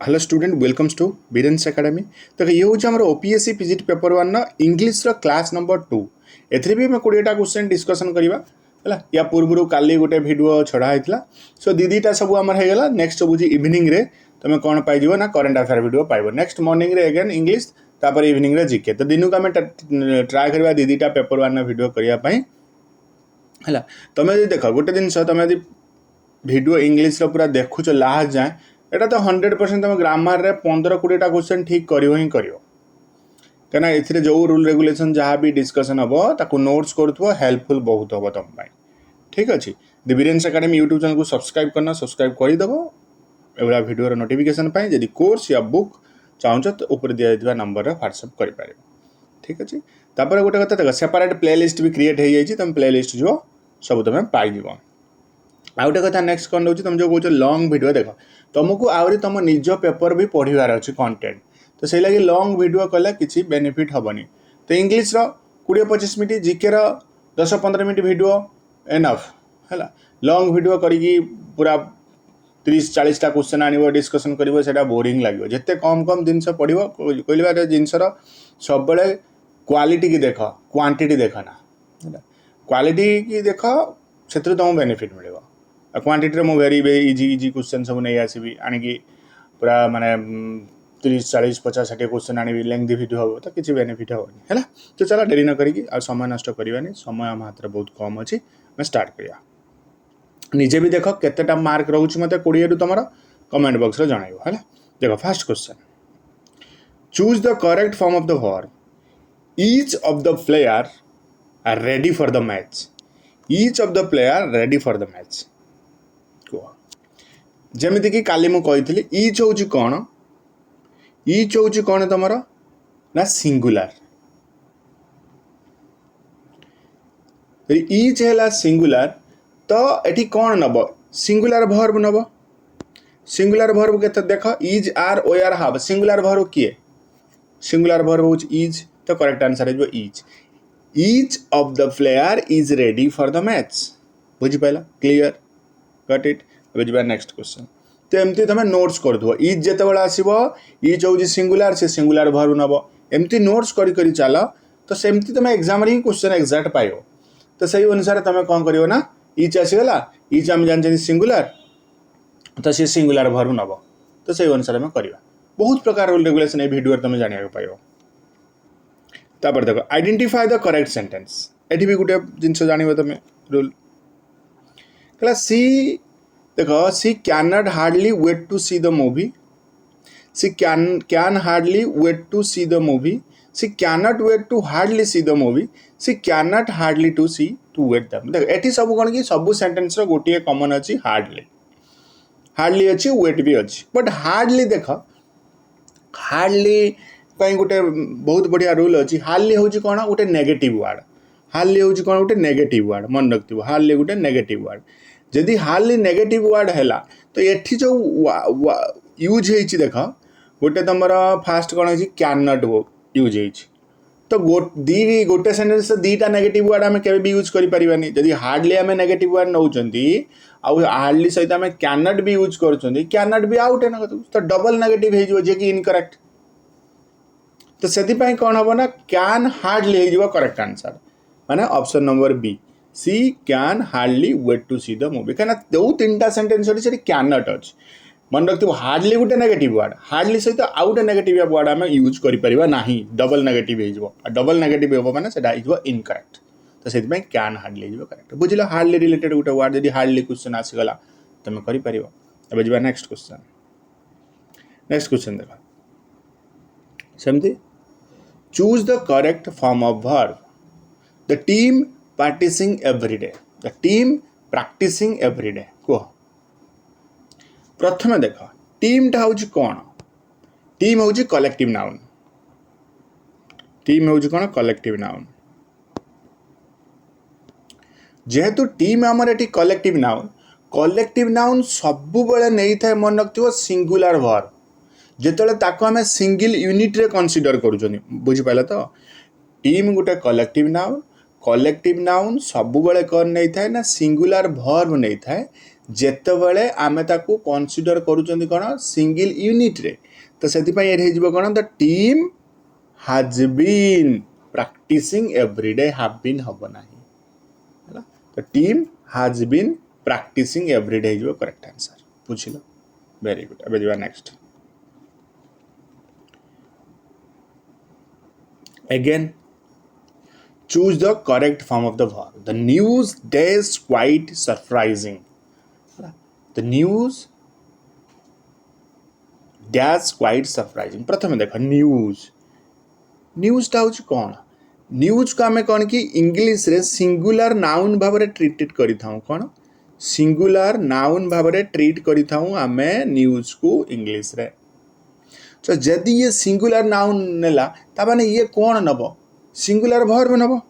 Hello student welcomes to Biren's academy. तो ये हूँ आम OPSC PGT paper one English class number 2। एथि भी आम 20टा क्वेश्चन डिस्कसन करवा है या पूर्व काली गोटे भिडियो छड़ा होता। सो दीटा सब आम होगा नेक्स्ट बुझी इवनिंग रे तुम कौन पाइज ना करेन्ट अफेयर भिडियो पाइब नेक्स्ट मॉर्निंग रे अगेन इंग्लीश तापर इवनिंग रे जीके। तो दिन को आम ट्राए करवा दीटा पेपर वन भिडियो करने है। तुम देख गोटे जिन तुम भिडियो इंग्लीश पूरा देखुच लास्ट जाए एटा तो 100% तुम ग्रामर रे 15-20टा क्वेश्चन ठीक करियो ही करियो कना एथिरे जो रूल रेगुलेशन जहाँ भी डिस्कशन हम ताकू नोट्स करूथबो हेल्पफुल बहुत हम तुम पाई। ठीक अच्छे द बीरेन्स एकेडमी यूट्यूब चैनल को सब्सक्राइब करना सब्सक्राइब करदेव एवं भिडियो नोटिफिकेशन पाई जदि कोर्स या बुक चाहूच तो ऊपर दिया जाइए नंबर व्हाट्सएप कर। ठीक अच्छे तापर गोटे कथा देख सेपरेट प्लेलिस्ट भी क्रिएट हो जाए तुम प्लेलिस्ट जो सब तुम पाइज। आउ गोटे कथा नेक्स्ट कौन रोचे तुम जो कौच लंग भिडियो देख तुमको आहरी तुम निज पेपर भी पढ़वार अच्छे कंटेंट तो से लगे लंग भिडियो कले किसी बेनिफिट हेनी। तो English 20-25 minute GK 10-15 minute video enough है। लंग भिडियो करी पूरा 30-40टा क्वेश्चन आनिबो डिस्कशन करिवो सेटा बोरिंग लागिवो। जेते कम कम जिनस पढ़िवो कहलिबा जिनसर सब बेले क्वालिटी की देख क्वांटिटी देख ना है। क्वालिटी की देख से तुम बेनिफिट मिलेगा क्वांटिटी मु वेरी इजी इजी क्वेश्चन सब नहीं आसबि आनिकी पूरा माने 30-40-50-60 क्वेश्चन आनी लेंथी भिडियो हम तो किसी बेनिफिट हेनी है। तो चलो डेरी न करी समय नष्ट करवानी समय आम हाथ में बहुत कम अच्छी मैं स्टार्ट करिया। निजे भी देख केतेटा मार्क रोचे मत 20 रु तुम कमेंट बॉक्स रे जणाइबो है। देख first question choose the correct form of the verb each of the player are ready for the match. Each of the player ready for the match जमीती कि काली मु कही ईच हूँ कौन ईच हूँ कौन तुम ना सिंगुलर ईच है सिंगुलर तो ये कौन नब सिंगुलर भर्ब नब सिंगुलर भर्ब के देख इज आर ओ आर हाव सिंगुलर भर्ब किए सिंगुलर भर्ब हूँ इज तो करेक्ट आंसर है is. Each of the player is ready for the match बुझिपाला क्लीयर गट इट। अब नेक्स्ट क्वेश्चन तो एमती तुम नोट्स कर दो इज जिते आसो इज हूँ सिंगुलर से सिंगुलर भर्ब नब एमती नोट्स करी चल तो सेमती तुम एग्जाम ही क्वेश्चन एक्जाक्ट पाइब। तो सही अनुसार तुम कौन कर ना इच आसीगला इच आम जानते सिंगुलर तो सी सिंगुलर भर्ब नब तो सही अनुसार आम करवा बहुत प्रकार रूल रेगुलेशन ये भिडियो तुम जाना पाइब। तापर देख आइडेंटिफाई द करेक्ट सेंटेंस ये भी गोटे जिनस जान तुम रूल कहला सी देख she can not hardly wait to see the movie she can hardly wait to see the movie she can not wait to hardly see the movie she can not hardly to see to wait them. देख एटी सब कौन कि सब sentence गोटे common अच्छी hardly hardly अच्छी wait भी अच्छी बट हार्डली देख हार्डली कहीं गोटे बहुत बढ़िया रूल अच्छी हार्डली हूँ कौन गोटे नेगेटिव वर्ड हार्डली हूँ कौन गोटे नेगेटिव वर्ड मन रखियो हार्डली गोटे नेगेटिव वर्ड जदि हार्डली नेगेटिव वर्ड है तो ये जो यूज हो देख गोटे तुम फास्ट कौन है कैन नॉट यूज हो तो गोटे सेंटेंस दीटा नेगेटिव वर्ड आम के भी यूज करें जदि हार्डली आम नेगेटिव वर्ड नौ हार्डली सहित आम कैन नॉट भी यूज कर कैन नॉट भी आउट है तो डबल नेगेटिव हो कि इनकरेक्ट तो से कौन हम ना कैन हार्डली हो करेक्ट आंसर माने option number B C can hardly wait to see the movie कहीं जो 3टा सेंटेंस अच्छे कैन नॉट अच्छे मन रखिए हार्डली गोटे नेगेटिव वर्ड हार्डली सहित आउ गोटे नेगेटिव वर्ड आम यूज करें ना डबल नेगेटिव हो डबल नेगेटिव हो मैंने इनकरेक्ट तो से कैन हार्डली हो करेक्ट बुझल हार्डली रिलेटेड गोटे वर्ड जब हार्डली क्वेश्चन आसीगला तुम कर जा नेक्स्ट क्वेश्चन देख सेमती choose the correct form of verb the team practicing every day the team practicing every day कह प्रथम देख टीम टा हूँ कौन टीम हूँ कलेक्टिव नाउन टीम हूँ कौन कलेक्टिव नाउन जेहेतु टीम आमर ये कलेक्टिव नाउन सब नहीं था मन रखियो सिंगुलर वर्ब जिते आम सिंगल यूनिट रे कंसीडर कर बुझिपाल तो टीम गोटे कलेक्टिव नाउन सब कौन नहीं था ना सिंगुलर भर्ब नहीं था ଯେତେବେଳେ ଆମେ ତାକୁ କନସିଡର କରୁଛନ୍ତି କ'ଣ ସିଙ୍ଗଲ ୟୁନିଟ୍ରେ ତ ସେଥିପାଇଁ ଏଠି ହେଇଯିବ କ'ଣ ଦ team has been practising everyday have been ହେବ ନାହିଁ ହେଲା ତ team has been practising everyday ହେଇଯିବ କରେକ୍ଟ ଆନ୍ସର ବୁଝିଲ ଭେରି ଗୁଡ୍ ଏବେ ଯିବା next again choose the correct form of the verb the news is quite surprising the news dash quite surprising प्रथम देखो न्यूज़ टा हूँ कौन न्यूज़ को आम कौन कि इंग्लिश रे सिंगुलर नाउन भाव में ट्रीटेड करी थाऊ कौन सिंगुलर नाउन भाव में ट्रीट करी थाऊ आमे न्यूज़ को इंग्लिश रे तो जदि ये सिंगुलर नाउन नेला ताने ये कौन नब सिंगुलर भर्ब नब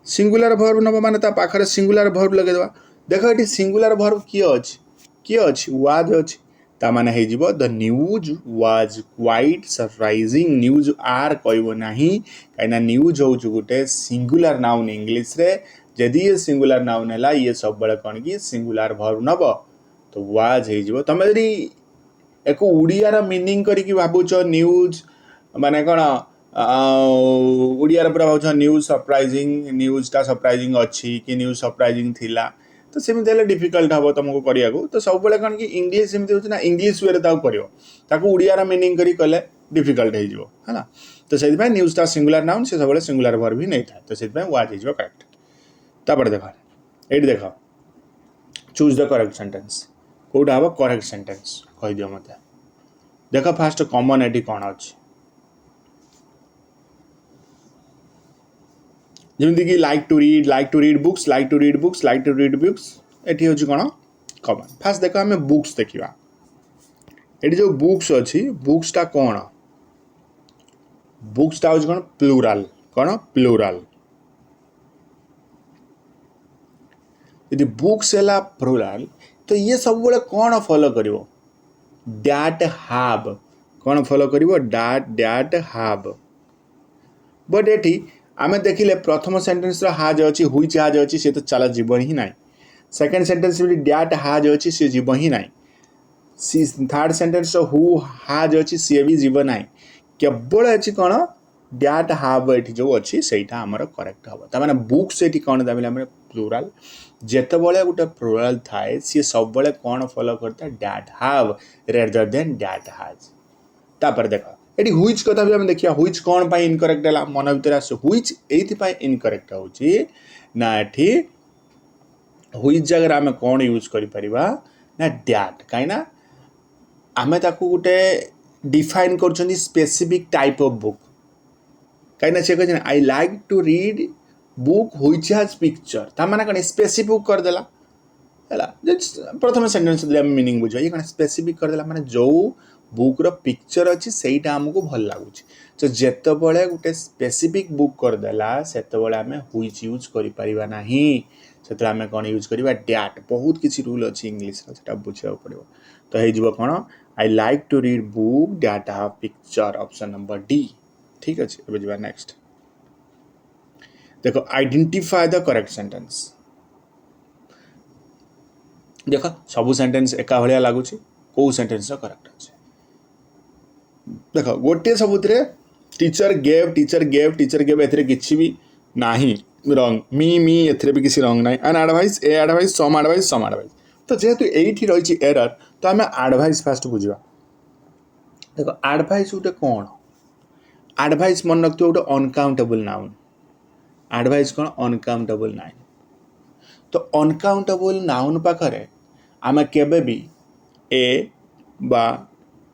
सिंगुलर भर्ब नब माने ता पाखरे सिंगुलर भर्ब लगे देवा देखो ये सिंगुलर भर्ब किए अच्छी वाज अच्छी ताने हे जिवो the news was quite surprising news आर कहबो नाही काइना न्यूज हो गोटे सिंगुलर नाउन इंग्लिश रे जदि ये सिंगुलर नाउन हैला ये सब बळे कोन कि सिंगुलर भर्ब नब तो वाज हे जिवो तमे जदि एको उड़ियार मीनिंग करिकी भाबुछ न्यूज माने कोन उड़ियार पूरा भाबुछ न्यूज न्यूजटा सरप्राइजिंग अच्छी कि न्यूज सरप्राइजिंग थिला तो सेमती हेल्ले डिफिकल्ट हम तुमको करिया तो सब बेले कौन कि इंग्लीश सेमती होना इंग्लीश वे कर उड़ियार मीनिंग करी कले डिफिकल्ट है तो से न्यूजटा सिंगुलर नाउन से सब सिंगुलर भर्ब भी नहीं था तो से वाज हो करेक्ट तापर देख ये देख चूज द करेक्ट सेंटेंस कौटा हम करेक्ट सेंटेंस कह दियो मत देख फास्ट कॉमन एटी कौन अच्छी जमीक लाइक टू रीड बुक्स एटी हूँ कौन कमन फास्ट देख आम बुक्स देखा ये जो बुक्स अच्छी बुक्सटा कौन बुक्सटा हूँ कौन प्लूराल यदि बुक्स है प्लूराल तो ये सब बड़े कौन फॉलो करिवो डैट हैव कौन फॉलो करिवो डैट हैव बट एटी आमे देखिले प्रथम सेंटेंस हाज अच्छी हुईच हाज अच्छी सी तो चला जीवन ही ना सेकेंड सेंटेंस डैट हाज अच्छी सी जीव ही ना सी थर्ड सेंटेंस हु हाज अच्छी सी भी जीव ना केवल अच्छी कौन डैट हाव ये जो अच्छी सहीटा आमर करेक्ट हम ताने बुक्स ये कौन दाम प्लूराल जितेबाला गोटे प्लूराल थाए सी सब कौन फॉलो करता that have rather than that has तापर देख ये हुईच कथा भी आम देखिए हुईच कौन पाई इनकरेक्ट है मन भर आस हुईच ये इनकरेक्ट होची ना ये हुईच जगह आम कौन यूज कर ना डैट कहीं आम गोटे डिफाइन कर स्पेसिफिक टाइप ऑफ बुक कहीं सी कह I like to read book which has picture ताने कौन स्पेसिफिक करदेला प्रथम सेंटेंस मीनिंग बुझा ये कौन स्पेसिफिक करदेला माने जो बुक्र पिक्चर अच्छी सहीटा आमको भल लगुच तो जितेबाला गोटे स्पेसिफिक बुक करदेला से आम हुईच यूज करना से आम कौन यूज करवा डैट बहुत किसी रूल अच्छी इंग्लीश से बुझा पड़ो तो हो कौन I like to read book that have picture option number D ठीक अच्छे अब जा नेक्स्ट देखो आइडेंटिफाई द करेक्ट सेंटेंस देख सबू सेंटेंस एका भाया लगुच कौ सेंटेंस करेक्ट अच्छे देख गोटे सबुत टीचर गेव एथरे किसी भी नहीं रंग मी एथरे भी किसी रंग ना an advice a advice some advice तो जेहेतु ये रही एरर तो आम एडवाइस फास्ट बुझा देख एडवाइस गोटे कौन एडवाइस मन रखिए गोटे अनकाउंटेबल नाउन एडवाइस कौन अनकाउंटेबल नाउन तो अनकाउंटेबल नाउन पाखरे आम केबे भी ए बा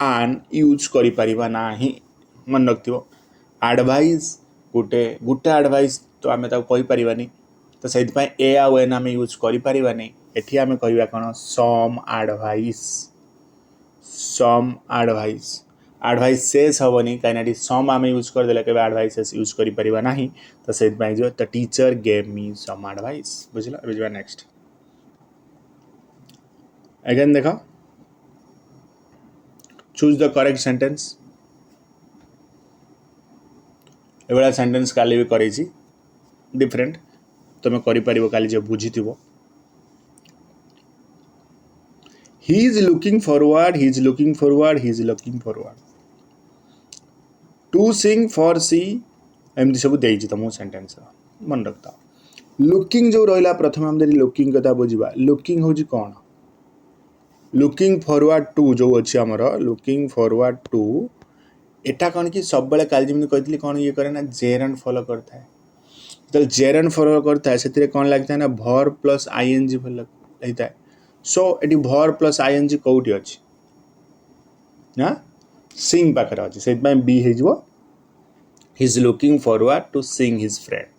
आन यूज करिपरिबा नाही मन रखियो एडवाइस गोटे एडवाइस तो आम कही पारिबानी तो से ए आ एन आम यूज करिपरिबानी एठी आम कहबा कोन सम एडवाइस सेस हेनी कहीं सम आम यूज करदे के एडवाइस यूज करिपरिबा नाही तो से जो the teacher gave me some advice बुझला बुझा नेक्स्ट अगेन देख चूज द करेक्ट सेंटेंस एभला सेंटेंस काली भी करी डिफरेंट तुम कर काली जो बुझी he is looking forward, he is looking forward, he is looking forward. To sing for see एमती सब देइछि तुमको सेंटेंस मन रखता. लुकिंग जो रहिला प्रथम हम देरी लुकिंग कथा बुझिबा. लुकिंग होची कोन? लुकिंग फॉरवर्ड टू जो अछि हमर लुकिंग फॉरवर्ड टू एटा कौन कि सब बेले काल जेमि कहतली कौन ये करे ना जेर एंड फॉलो करता है. तो जेर एंड फॉलो करता है से कौन लगता है ना भर प्लस आईएनजी लगता है. सो एटी भर प्लस आईएनजी कोठी अछि ना सिंग पाखरे अछि से बी हे जिवो he is looking forward to seeing his friend.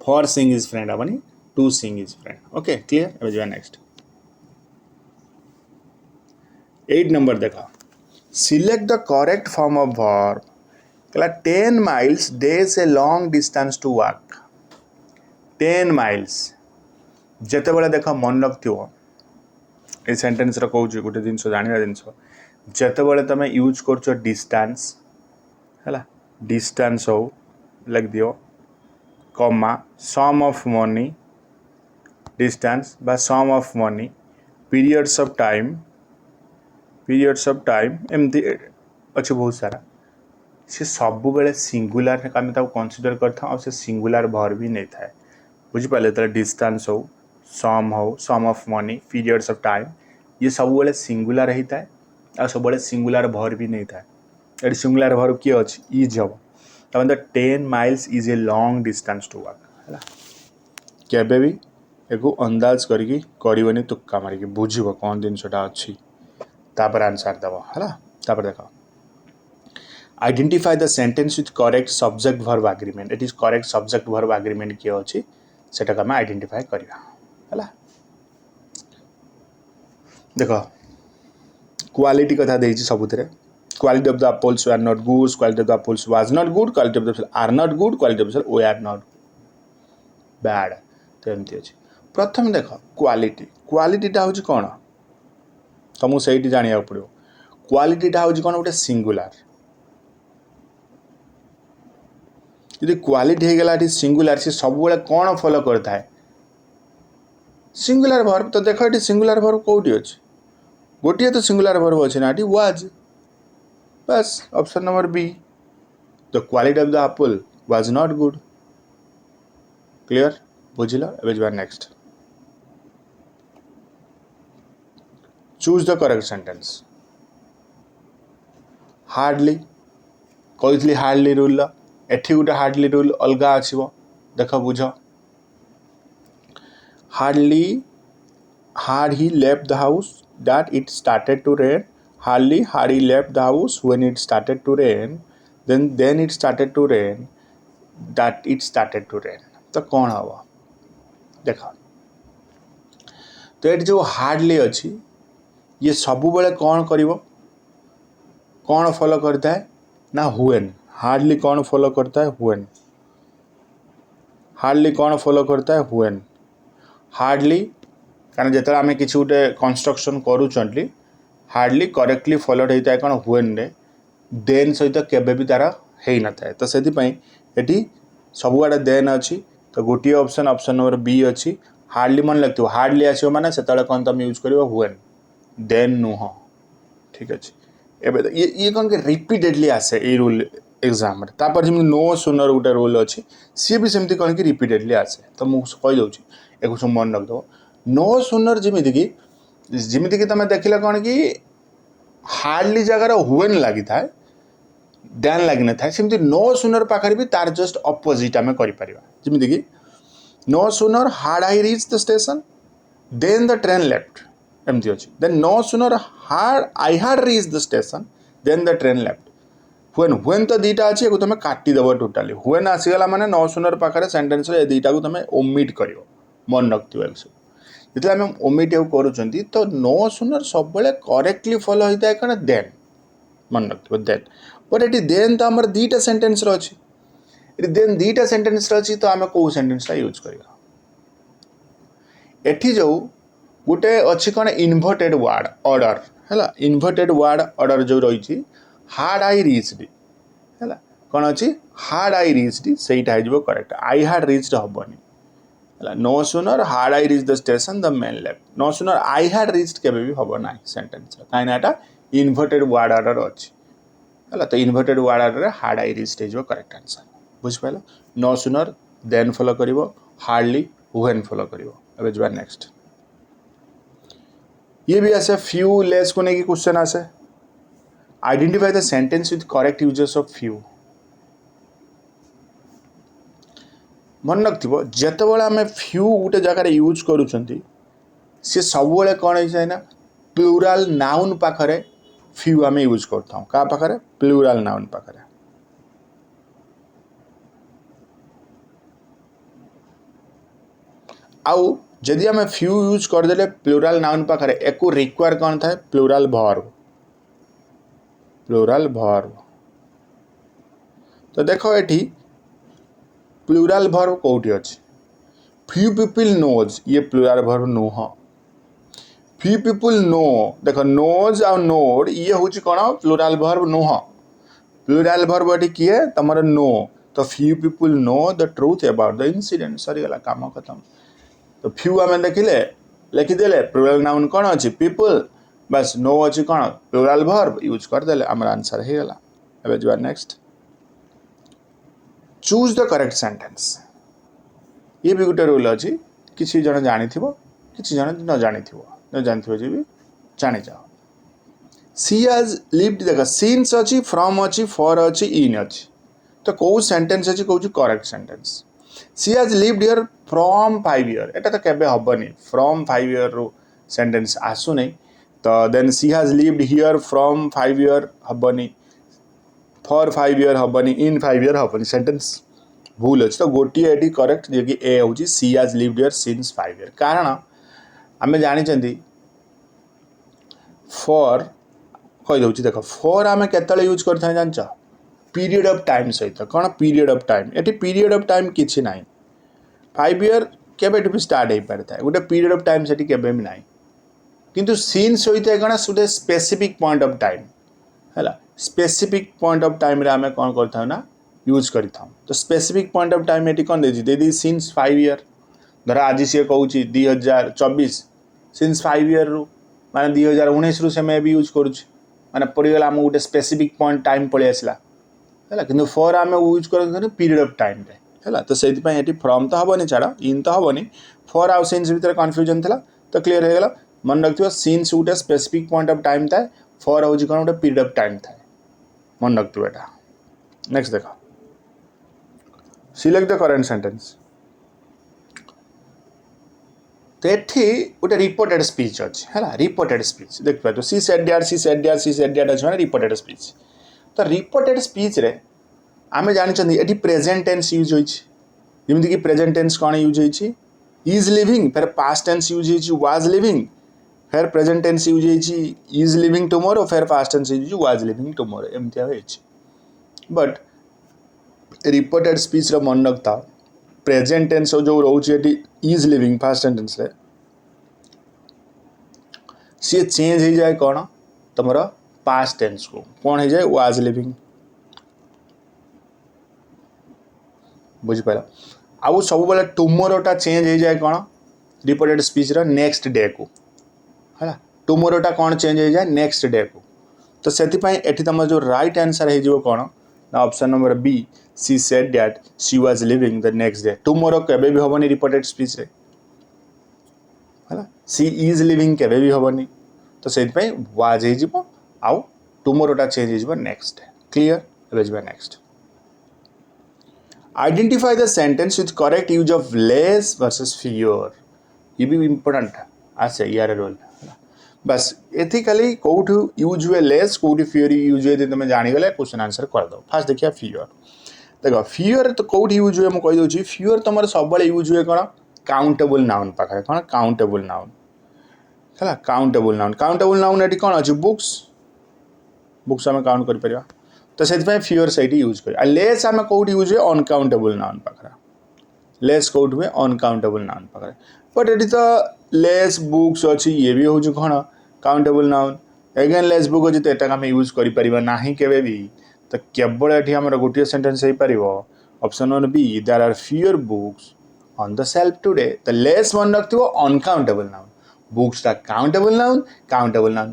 For seeing his friend abani to seeing his friend. Okay, clear? अब जो next 8 number देखा. Select the correct form of verb. कहला 10 miles days a long distance to walk. 10 miles जेते बेले देखा मन रखथियो a sentence रो कहू गोटे जिंस जानिबा जिंस जेते बेले तमे यूज करछो डिस्टेंस हैला डिस्टेंस हो लिख दियो comma sum of money distance बा sum of money periods of time एमती अच्छे बहुत सारा से सब बेले सिंगुलर आम कनसीडर कर सिंगुलर वर्ब भी नहीं था बुझिपारे तो डिस्टेंस हो sum of money periods of time ये सब बेले सिंगुलर होता है आ सब बेले सिंगुलर वर्ब भी नहीं था. ये सिंगुलर वर्ब किए अच्छे इज हम तब 10 miles is a long distance to walk है केबे भी एको अंदाज करके करबनी तुक्का मारिकी बुझिबो कौन जिनसटा अच्छी तापर आंसर दबो है तापर देखो identify the sentence with correct subject verb agreement. It is correct subject verb agreement किए अच्छी सेटा आम आइडेंटिफाई करवा है. देखो क्वालिटी कथा देछि सबुतरे quality of the apples were not good, quality of the apples was not good, quality of the apples are not good, quality of the apples were not bad. तो एमती अच्छे प्रथम देख क्वालिटीटा हूँ कौन तुमको सही जाना पड़ो. क्वालिटीटा हूँ कौन गोटे सिंगुलर यदि क्वालिटी हो गला सिंगुलर सी सब बेले कौन फॉलो करता है सिंगुलर वर्ब. तो देख ये सिंगुलर वर्ब कौटी अच्छे गोटे तो सिंगुलर वर्ब अच्छे ना ये वाज बस option number B the quality of the apple was not good. Clear बुझिल एबे next choose the correct sentence. Hardly कही हार्डली रूल एठी गोटे हार्डली रूल अलग आसो देख बुझ hardly had he left the house that it started to rain. Hardly had he left the house when it started to rain. Then it started to rain. That it started to rain. तो कौन हवा देखा तो ये जो hardly अच्छी ये सब बेले कौन करिवो कौन फॉलो करता है ना हुएन. हार्डली कौन फॉलो करता है हुएन. हार्डली कौन फॉलो करता है हुएन. हार्डली कारण जिते आम कि गोटे कंस्ट्रक्शन करूँ हार्डली करेक्टली फॉलोड होता है कौन हुएन रे देन सहित केबे भी तार हो न था. तो से ये सबुआड़े देन अच्छी तो गोटे ऑप्शन नंबर बी अच्छी हार्डली मन लगता हार्डली आसो मैंने से कौन तुम यूज कर हुएन देन नुह. ठीक अच्छे एवं ये कौन कि रिपीटेडली आसे ये रूल एग्जाम तापर जमी नो सुनर गोटे रूल अच्छी सी भी सेमती कौन कि रिपीटेडली आसे. तो मुझे कहीदे एक सब मन रखद नो सुनर जमीक तुम देखिले कौन कि हार्डली जगार हुएन लगी था डैन लगी न था सेमती नो सुनर पाखे भी तार जस्ट अपोजिट आम करमिक no sooner had I reach the station then the train left एमती अच्छी. Then no sooner had I had reach the station then the train left. हुएन तो दीटा अच्छी तुम काटिदेव टोटाली हुएन आसीगला माने नो सुनर पाखे सेंटेंस दीटा को तुम ओमिट कर मन रखिए जो आम ओमिट करूँ तो नो सुनर सब बेले करेक्टली फॉलो होता है कौन देन मन रखिए देन. बट ये देन तो आम दीटा सेंटेंस अच्छी ये देन दीटा सेंटेंस अच्छी तो आम कौ सेंटेंस यूज करवा एठी जो गोटे अच्छी कौन इन्वर्टेड वर्ड ऑर्डर है इन्वर्टेड वर्ड ऑर्डर जो रही हार्ड आई रीच्ड है कौन अच्छी हार्ड आई रीच्ड से करेक्ट आई हार्ड रीच्ड हेनी no sooner had I reach the station the man left no sooner I हाड रीच्ड केबे भी हम ना सेंटेंस कहीं एटा इनवर्टेड वर्ड ऑर्डर अच्छी है तो inverted word order had I reached हो करेक्ट आंसर बुझिपाल नो सुनर देन फॉलो करिवो हार्डली व्हेन फॉलो करिवो अब जवा नेक्स्ट ये भी आसे फ्यू लेस को नहीं क्वेश्चन आसे identify the sentence with correct uses of few मन रखिथ जितेबाला आम फ्यू गोटे जगार यूज करूँ सी सब कौन है ना प्लूराल नाउन पाखरे फ्यू आम यूज करता क्या पाखरे प्लूराल नाउन पाखरे आउ जदि आम फ्यू यूज करदे प्लूराल नाउन पाखरे एको रिक्वायर कौन था प्लूराल भर्ब तो देखो ये प्लूराल भर्ब कौटी अच्छी फ्यू पीपल नोज ये प्लूराल भर्ब नुह फ्यू पीपल नो देख नोज आ नोड ये हूँ कौन प्लूराल भर्ब नुह प्लूराल भर्ब ये किए तुम नो तो few people know the truth about the incident सरीगला काम खत्म तो फ्यू आम देखिले लिखिदे प्लूराल नाउन कौन अच्छी पीपल बस नो अच्छी कौन प्लूराल भर्ब यूज करदे आमर आंसर हो गला अब जो next choose the correct sentence ये भी गोटे रूल अच्छी किसी जन जानी किसी जन न जानी न जानी जी भी जानी जाओ सी हैज लिव्ड देख सिंस अच्छी फ्रॉम अच्छी फॉर अच्छी इन अच्छी तो कौ सेंटेंस अच्छी कौन correct sentence she has lived here from 5 year एटा तो केबे हबनी फ्रॉम 5 ईयर रो सेंटेंस आसु नहीं तो then she has lived here from 5 year हबनी फॉर 5 ईयर हबनी इन 5 ईयर हबनी सेंटेंस भूल अच्छे तो गोटे ये करेक्ट जे कि ए हूँ she has lived here since 5 year कारण आम जानी फॉर कहीदे देख फॉर आम केत यूज कर जान पीरियड ऑफ टाइम सहित कौन पीरियड ऑफ टाइम ये पीरियड ऑफ टाइम किसी ना 5 ईयर केबे भी स्टार्ट हो पारि था गोटे पीरियड ऑफ टाइम से केबे भी ना किंतु सिंस होता है कौन गोटे स्पेसिफिक पॉइंट ऑफ टाइम है स्पेसिफिक पॉइंट ऑफ टाइम रे आम कौन करता ना यूज करता तो स्पेसिफिक पॉइंट ऑफ टाइम ये कौन दे सिंस 5 ईयर धर आज सी कहूँ 2024 सिंस 5 ईयर रु माने 2019 रु से मैं भी यूज करुँच माने पड़गला आम गोटे स्पेसिफिक पॉइंट टाइम पलि आसला है कि फॉर आम यूज कर पीरियड ऑफ टाइम है तो से फ्रॉम तो हेनी छाड़ इन तो हेनी फॉर आउ सिंस भितर कन्फ्यूजन था तो क्लीयर हो गला मन रखिए सिंस गोटे स्पेसिफिक पॉइंट ऑफ टाइम थाए फॉर हूँ कौन गोटे पीरियड ऑफ टाइम थाए मन रखिए यहाँ नेक्स्ट देख सिलेक्ट द करेक्ट सेंटेंस तो ये गोटे रिपोर्टेड स्पीच अच्छी है रिपोर्टेड स्पीच देख पाए she said that she said that she said that अच्छे रिपोर्टेड स्पीच तो रिपोर्टेड स्पीच रे आम जानी ये प्रेजेंट टेंस यूज होती कि प्रेजेंट टेंस कौन यूज होती इज लिविंग फिर पास्ट टेंस यूज होती वाज लिविंग फिर प्रेजेंट टेंस यूज होती इज लिविंग टुमोरो फिर past tense use was living tomorrow एमती होती बट रिपोर्टेड स्पीच रो मन रखता प्रेजेंट टेंस जो रोचे इज लिविंग पास्ट टेंस रे सी चेंज हो जाए कौन तुम पास्ट टेंस को कौन हो जाए वाज लिविंग बुझिपार आउ सब बेले टुमोरोटा चेंज हो जाए कौन रिपोर्टेड स्पीच रो नेक्स्ट डे को है टुमोरोटा कौन चेंज हो जाए नेक्स्ट डे को तो से तुम जो राइट आंसर हो कौन ना option number B she said that she was living the next day tomorrow केबे भी हेनी रिपोर्टेड स्पीच रे है सी इज लिविंग केबे भी हेनी तो से वाज हो आउ टुमोरोटा चेंज हो नेक्स्ट डे क्लीयर एबे next identify the sentence with correct use of less versus fear ये भी इम्पोर्टेंट आसे यार रोल बस एथिकली कौट यूज हुए लेस कौट फियर यूज हुए तुम जानीगले क्वेश्चन आंसर करदे फास्ट देखिए फियर देख फियर तो कौट यूज हुए मुझे कहीदे फियर तुम सब यूज हुए कौन काउंटेबल नाउन पाखे कौन काउंटेबल नाउन है काउंटेबल नाउन ये कौन अच्छे बुक्स बुक्स आम काउंट कर तो से फियर से यूज कर लेस आम कौट यूज हुए अनकाउंटेबल नाउन पाखे लेस कौट हुए अनकाउंटेबल नाउन पाखे बट ये तो लेस बुक्स अच्छी ये भी हूँ कौन countable noun again less book अच्छी तो यहाँ आम यूज करना केवे भी तो केवल ये आम गोटे सेंटेंस हो पार option 1 B there are fewer books on the shelf today the less मन रखिथिबो uncountable noun books ता countable noun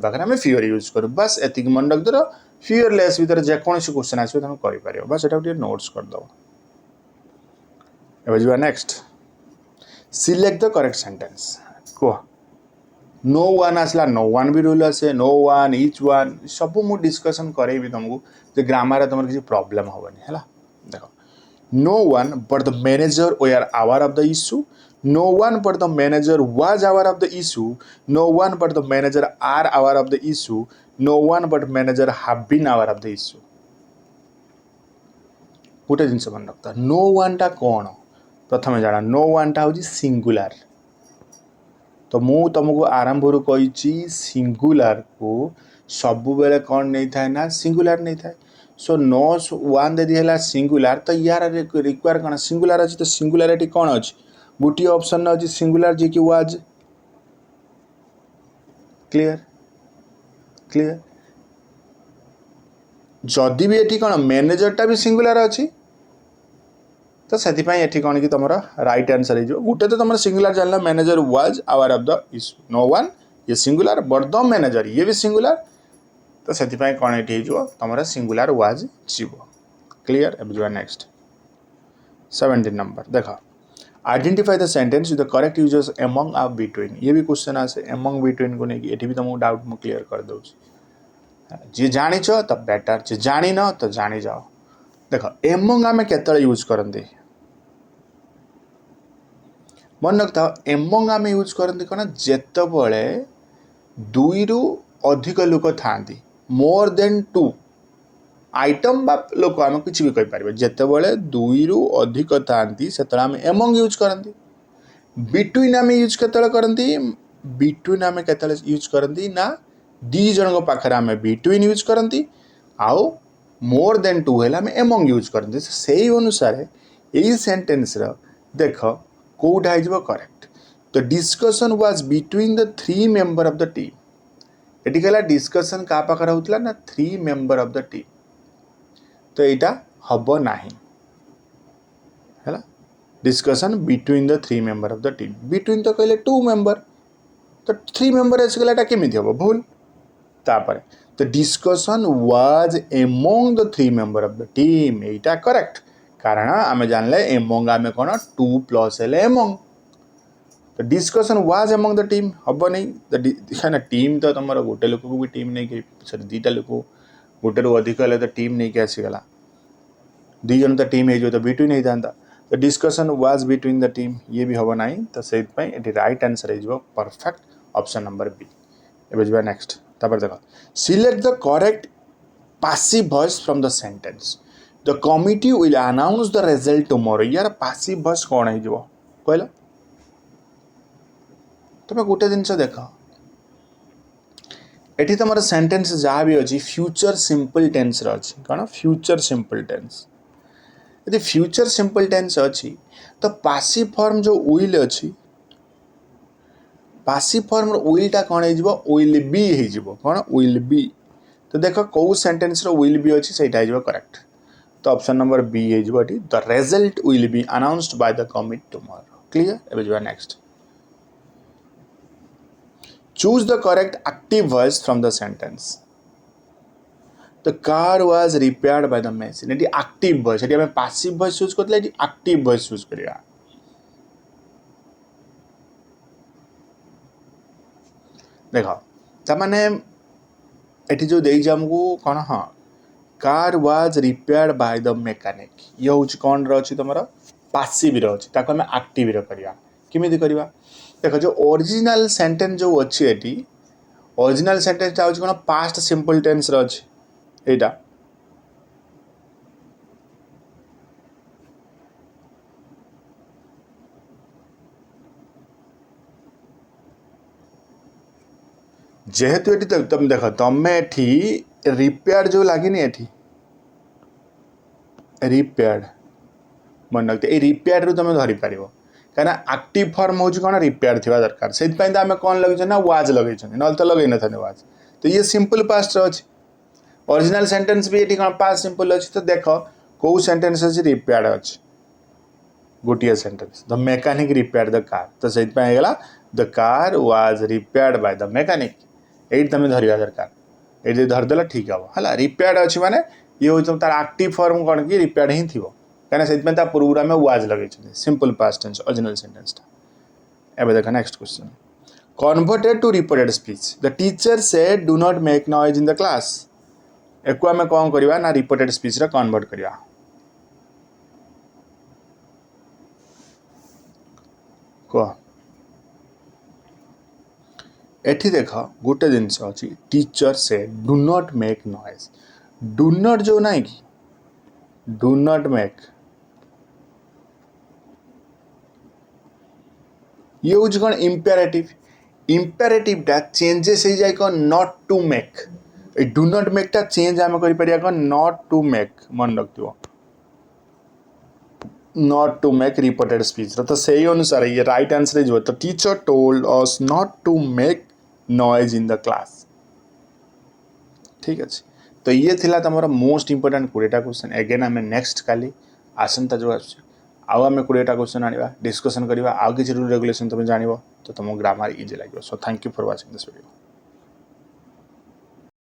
पाखरे हमें fewer यूज करू बस एतिक मन रख दरो fearless भीतर जे कोनसी क्वेश्चन आछो तमे करि पारियो बस एटा टे नोट्स कर दो एबे जिबा next select the correct sentence को नो वन आसला नो वन भी रूल आसे नो वन इच वन सब मु डिस्कशन करेबी तुमको जे ग्रामर रे तुमर किसी प्रॉब्लम होबनी हला देखो no one but the manager were aware of the issue no one but the manager was aware of the issue no one but the manager are aware of the issue no one but manager have been aware of the issue गोटे जिनस मन रखता no one टा कौन प्रथम जाना no one टा हूँ singular तो मु तुमको आरंभ रू कही सिंगुलर को सबु बेले कौन नहीं था ना सिंगुलर नहीं था सो नो वन दे दिहला सिंगुलर तो यार रिक्वायर कौन सिंगुलर अच्छी तो सिंगुलारिटी कौन अच्छी गोटे ऑप्शन अच्छी सिंगुलर जी की वाज क्लियर क्लियर जदि भी एठी कौन मैनेजरटा भी सिंगुलर अच्छी तो से कौन कि तुम राइट आंसर हो गोटे तो तुम सिंगुलर जानला manager was aware of the issue no one ये सिंगुलर बट द मैनेजर ये भी सिंगुलर तो से कौन ये तुम सिंगुलर वाज जीव क्लियर अब जो नेक्स्ट 17 नंबर देख identify the sentence with the correct users among uh between ये भी क्वेश्चन आसे एमंग बिटवीन को लेकिन ये भी तुमको डाउट मु क्लियर कर दूँ जी जानिच तो बेटर जी जानी न तो जानी जाओ देख एमंग आम केत यूज करते मन रखता एमंग आम यूज करते कौन जितेबले दुई रु अधिक लोक था मोर देन टू आइटम बा लोक आम किसी भी कहीपर जितेबले दुई रु अधिक था से आम एमंग यूज करती बिटवीन आम यूज केत करती बिटवीन आम केत यूज करती ना दी जन पाखे आम बिटवीन यूज करती आउ मोर देन टू है आम एमंग यूज करते से अनुसार यही सेंटेंस देख कौटा हो correct the discussion was between the 3 member of the team ये कहला डिस्कशन क्या पाखे होता ना 3 मेंबर ऑफ द टीम तो यहाँ हम ना है discussion between the 3 member of the team between तो कहले 2 मेंबर तो 3 मेंबर आसगला केमी हम भूल तापर the discussion was among the 3 member of the team Etah correct कारण आमे जानले among आमे कोन 2 प्लस एले among तो discussion was among the team हबो नहीं तो टीम तो तुम गोटे लोक को भी टीम नहीं कि सॉरी दीटा लोक गोटे रु अधिक हेले तो टीम नहीं कि आसीगला दी जन तो टीम हो तो बिटवीन नहीं था तो discussion was between the team ये भी हबो नहीं तो से राइट आंसर हो परफेक्ट ऑप्शन नंबर बी एबे जबा नेक्स्ट तापर देखो select the correct passive voice from the sentence the committee will announce the result tomorrow यार passive voice कौन है जो कहला तुम्हें गोटे जिनस देख एठी तुम सेंटेंस जहाँ भी अच्छी फ्यूचर सिंपल टेंस अच्छी कौन फ्यूचर सिंपल टेंस यदि फ्यूचर सिंपल टेंस अच्छी तो passive फॉर्म जो will अच्छी पासिव फॉर्म विलटा कौन हो विल बी हो कौन विल बी तो देख कौ सेंटेंस विल बी अच्छी से करेक्ट तो ऑप्शन नंबर बी हो the result will be announced by the committee tomorrow clear एबे जो next choose the correct active voice from the sentence the car was repaired by the machine ये active voice ये passive voice use करते active voice use करिया देख ताने eighty जो देख आमको कौन हाँ car was repaired by the mechanic ये हूँ कौन रही तुम पासिव रही आम एक्टिव करवा केमी करवा देख जो ओरिजिनल सेंटेंस जो अच्छी एटी ओरिजिनल सेंटेंस हूँ कौन पास्ट सिंपल टेंस अच्छी यहाँ जेहेतु ये तुम देख तुम ये रिपेयर जो लगे ये रिपेयर्ड मन रखते ये रिपेयर रू तुम धरी पार कहीं एक्टिव फॉर्म हूँ कौन रिपेयर थी दरकार से आम कौन लगे ना वाज लगे ना तो लगे न था वाज तो ये सिंपल पास्ट अच्छी ओरिजिनल सेंटेंस भी ये कौन पास्ट सिंपल अच्छी तो देख कौ सेंटेंस अच्छी रिपेयर्ड अच्छी गोटे sentence the mechanic repair the car तो से the car was repaired by the mechanic ये तुम धरवा दरकार ये धरदेल ठीक हम है रिपेयर्ड अच्छी मैंने ये हूँ तार एक्टिव फॉर्म कौन कि रिपेयर्ड ही थी कहीं पूर्व आम वाज लगे simple past tense original sentence एबे देखा next question converted to reported speech the teacher said do not make noise in the class एको आम कौन करवा ना रिपोर्टेड स्पीच रे कन्वर्ट करवा कह एठी देख गोटे जिनस अच्छी टीचर से do not make noise do not जो ना कि डू नॉट मेक ये हूँ कौन इम्पेरेटिव इम्पेरेटिवटा चेंजेस हो जाए कौन not to make do not मेकटा चेंज आम कर नॉट टू मेक मन रखियो not to make reported speech तो सही अनुसार ये राइट आंसर जो तो teacher told us not to make noise in the class ठीक अच्छे तो ये थिला तमरा मोस्ट इंपोर्टेंट 20टा क्वेश्चन एगेन आम नेक्स्ट काली आसंता जो आउ आम 20टा क्वेश्चन आनिबा डिस्कशन करवा आउ किसी रूल रेगुलेशन तुम जानिबो तो तुम ग्रामर इजी लगे so thank you for watching this video.